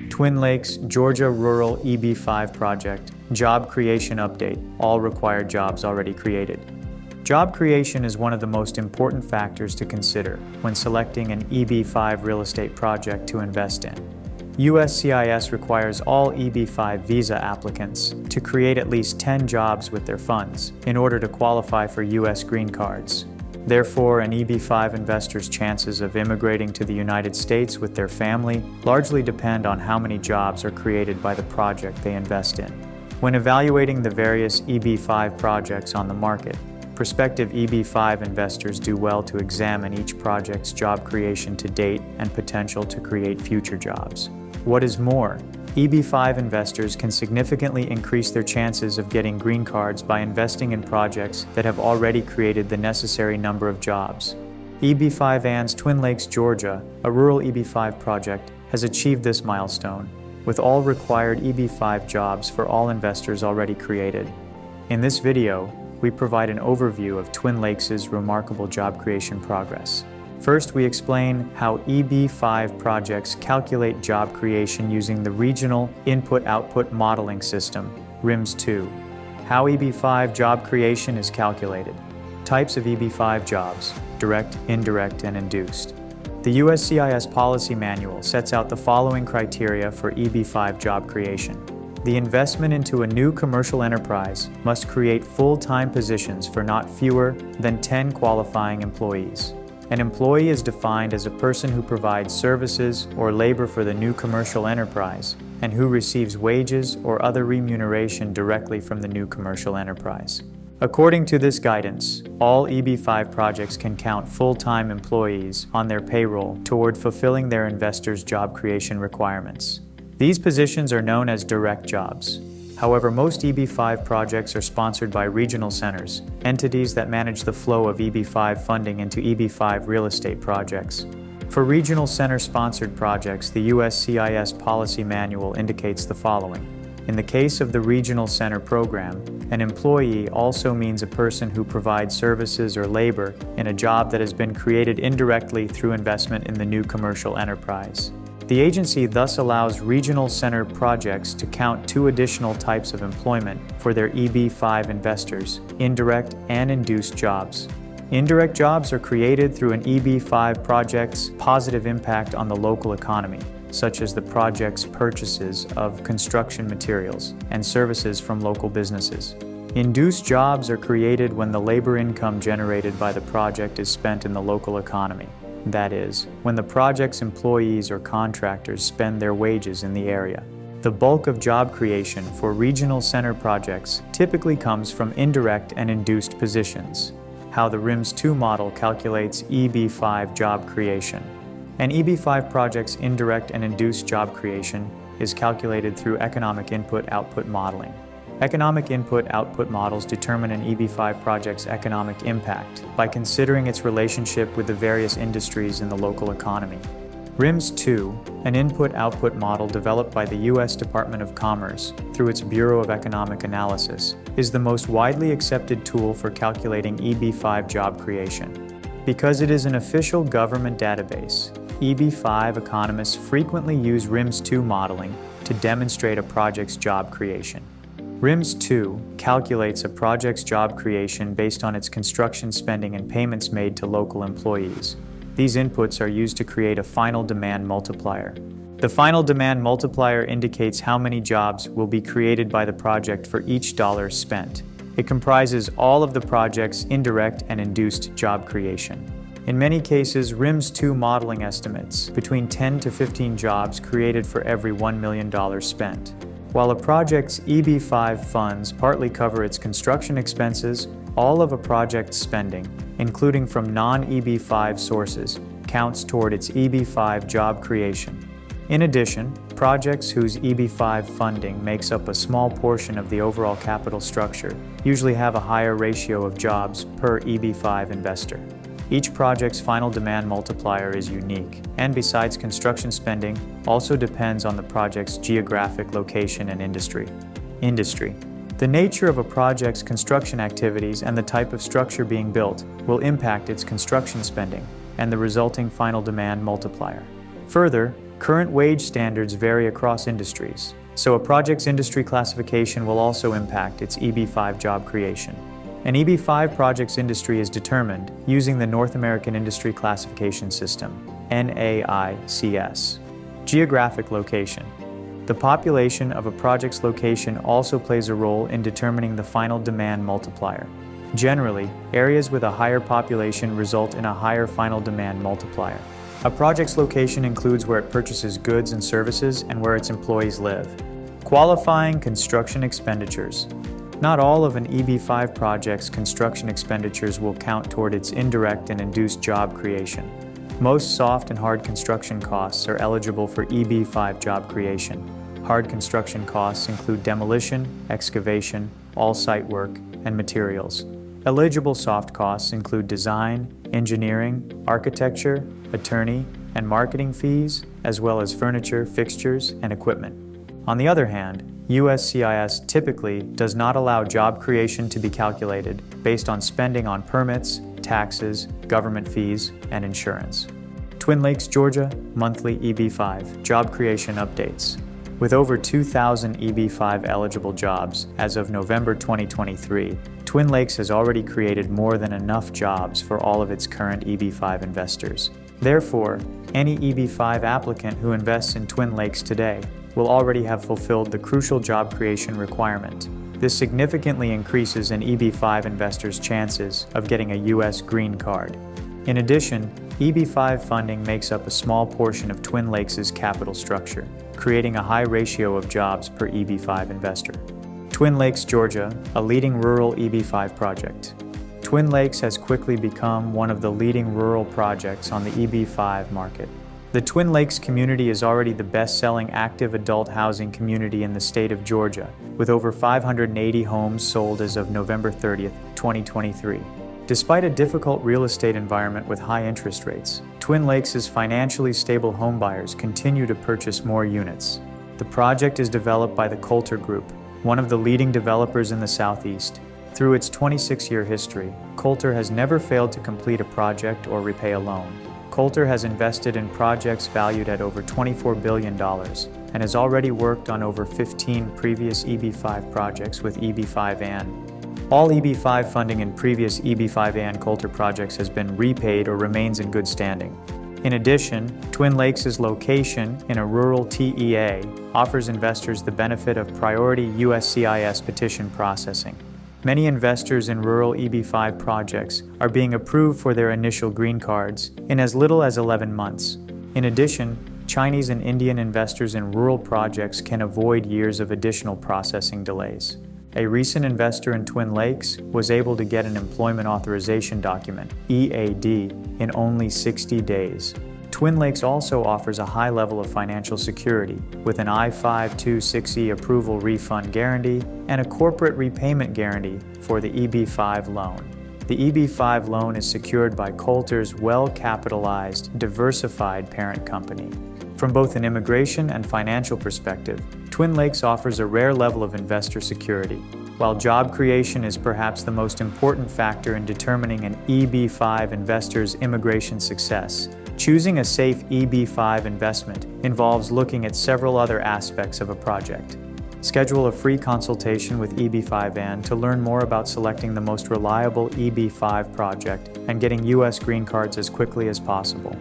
Twin Lakes, Georgia Rural EB-5 Project, Job Creation Update, all required jobs already created. Job creation is one of the most important factors to consider when selecting an EB-5 real estate project to invest in. USCIS requires all EB-5 visa applicants to create at least 10 jobs with their funds in order to qualify for U.S. green cards. Therefore, an EB-5 investor's chances of immigrating to the United States with their family largely depend on how many jobs are created by the project they invest in. When evaluating the various EB-5 projects on the market, prospective EB-5 investors do well to examine each project's job creation to date and potential to create future jobs. What is more, EB-5 investors can significantly increase their chances of getting green cards by investing in projects that have already created the necessary number of jobs. EB-5 AN's Twin Lakes, Georgia, a rural EB-5 project, has achieved this milestone, with all required EB-5 jobs for all investors already created. In this video, we provide an overview of Twin Lakes' remarkable job creation progress. First, we explain how EB-5 projects calculate job creation using the Regional Input-Output Modeling System, RIMS-2. How EB-5 job creation is calculated. Types of EB-5 jobs: direct, indirect, and induced. The USCIS policy manual sets out the following criteria for EB-5 job creation. The investment into a new commercial enterprise must create full-time positions for not fewer than 10 qualifying employees. An employee is defined as a person who provides services or labor for the new commercial enterprise and who receives wages or other remuneration directly from the new commercial enterprise. According to this guidance, all EB-5 projects can count full-time employees on their payroll toward fulfilling their investors' job creation requirements. These positions are known as direct jobs. However, most EB-5 projects are sponsored by regional centers, entities that manage the flow of EB-5 funding into EB-5 real estate projects. For regional center-sponsored projects, the USCIS policy manual indicates the following. In the case of the Regional Center program, an employee also means a person who provides services or labor in a job that has been created indirectly through investment in the new commercial enterprise. The agency thus allows regional center projects to count two additional types of employment for their EB-5 investors: indirect and induced jobs. Indirect jobs are created through an EB-5 project's positive impact on the local economy, such as the project's purchases of construction materials and services from local businesses. Induced jobs are created when the labor income generated by the project is spent in the local economy. That is, when the project's employees or contractors spend their wages in the area. The bulk of job creation for regional center projects typically comes from indirect and induced positions. How the RIMS-2 model calculates EB-5 job creation. An EB-5 project's indirect and induced job creation is calculated through economic input-output modeling. Economic input-output models determine an EB-5 project's economic impact by considering its relationship with the various industries in the local economy. RIMS-2, an input-output model developed by the U.S. Department of Commerce through its Bureau of Economic Analysis, is the most widely accepted tool for calculating EB-5 job creation. Because it is an official government database, EB-5 economists frequently use RIMS-2 modeling to demonstrate a project's job creation. RIMS-2 calculates a project's job creation based on its construction spending and payments made to local employees. These inputs are used to create a final demand multiplier. The final demand multiplier indicates how many jobs will be created by the project for each dollar spent. It comprises all of the project's indirect and induced job creation. In many cases, RIMS-2 modeling estimates between 10 to 15 jobs created for every $1 million spent. While a project's EB-5 funds partly cover its construction expenses, all of a project's spending, including from non-EB-5 sources, counts toward its EB-5 job creation. In addition, projects whose EB-5 funding makes up a small portion of the overall capital structure usually have a higher ratio of jobs per EB-5 investor. Each project's final demand multiplier is unique, and besides construction spending, also depends on the project's geographic location and industry. The nature of a project's construction activities and the type of structure being built will impact its construction spending and the resulting final demand multiplier. Further, current wage standards vary across industries, so a project's industry classification will also impact its EB-5 job creation. An EB-5 project's industry is determined using the North American Industry Classification System, NAICS. Geographic location. The population of a project's location also plays a role in determining the final demand multiplier. Generally, areas with a higher population result in a higher final demand multiplier. A project's location includes where it purchases goods and services and where its employees live. Qualifying construction expenditures. Not all of an EB-5 project's construction expenditures will count toward its indirect and induced job creation. Most soft and hard construction costs are eligible for EB-5 job creation. Hard construction costs include demolition, excavation, all-site work, and materials. Eligible soft costs include design, engineering, architecture, attorney, and marketing fees, as well as furniture, fixtures, and equipment. On the other hand, USCIS typically does not allow job creation to be calculated based on spending on permits, taxes, government fees, and insurance. Twin Lakes, Georgia, monthly EB-5 job creation updates. With over 2,000 EB-5 eligible jobs as of November 2023, Twin Lakes has already created more than enough jobs for all of its current EB-5 investors. Therefore, any EB-5 applicant who invests in Twin Lakes today will already have fulfilled the crucial job creation requirement. This significantly increases an EB-5 investor's chances of getting a U.S. green card. In addition, EB-5 funding makes up a small portion of Twin Lakes' capital structure, creating a high ratio of jobs per EB-5 investor. Twin Lakes, Georgia, a leading rural EB-5 project. Twin Lakes has quickly become one of the leading rural projects on the EB-5 market. The Twin Lakes community is already the best-selling active adult housing community in the state of Georgia, with over 580 homes sold as of November 30, 2023. Despite a difficult real estate environment with high interest rates, Twin Lakes' financially stable homebuyers continue to purchase more units. The project is developed by the Coulter Group, one of the leading developers in the Southeast. Through its 26-year history, Coulter has never failed to complete a project or repay a loan. Coulter has invested in projects valued at over $24 billion and has already worked on over 15 previous EB-5 projects with EB-5 and all EB-5 funding in previous EB-5 and Coulter projects has been repaid or remains in good standing. In addition, Twin Lakes' location in a rural TEA offers investors the benefit of priority USCIS petition processing. Many investors in rural EB-5 projects are being approved for their initial green cards in as little as 11 months. In addition, Chinese and Indian investors in rural projects can avoid years of additional processing delays. A recent investor in Twin Lakes was able to get an employment authorization document, EAD, in only 60 days. Twin Lakes also offers a high level of financial security with an I-526E approval refund guarantee and a corporate repayment guarantee for the EB-5 loan. The EB-5 loan is secured by Coulter's well-capitalized, diversified parent company. From both an immigration and financial perspective, Twin Lakes offers a rare level of investor security. While job creation is perhaps the most important factor in determining an EB-5 investor's immigration success, choosing a safe EB-5 investment involves looking at several other aspects of a project. Schedule a free consultation with EB-5N to learn more about selecting the most reliable EB-5 project and getting U.S. green cards as quickly as possible.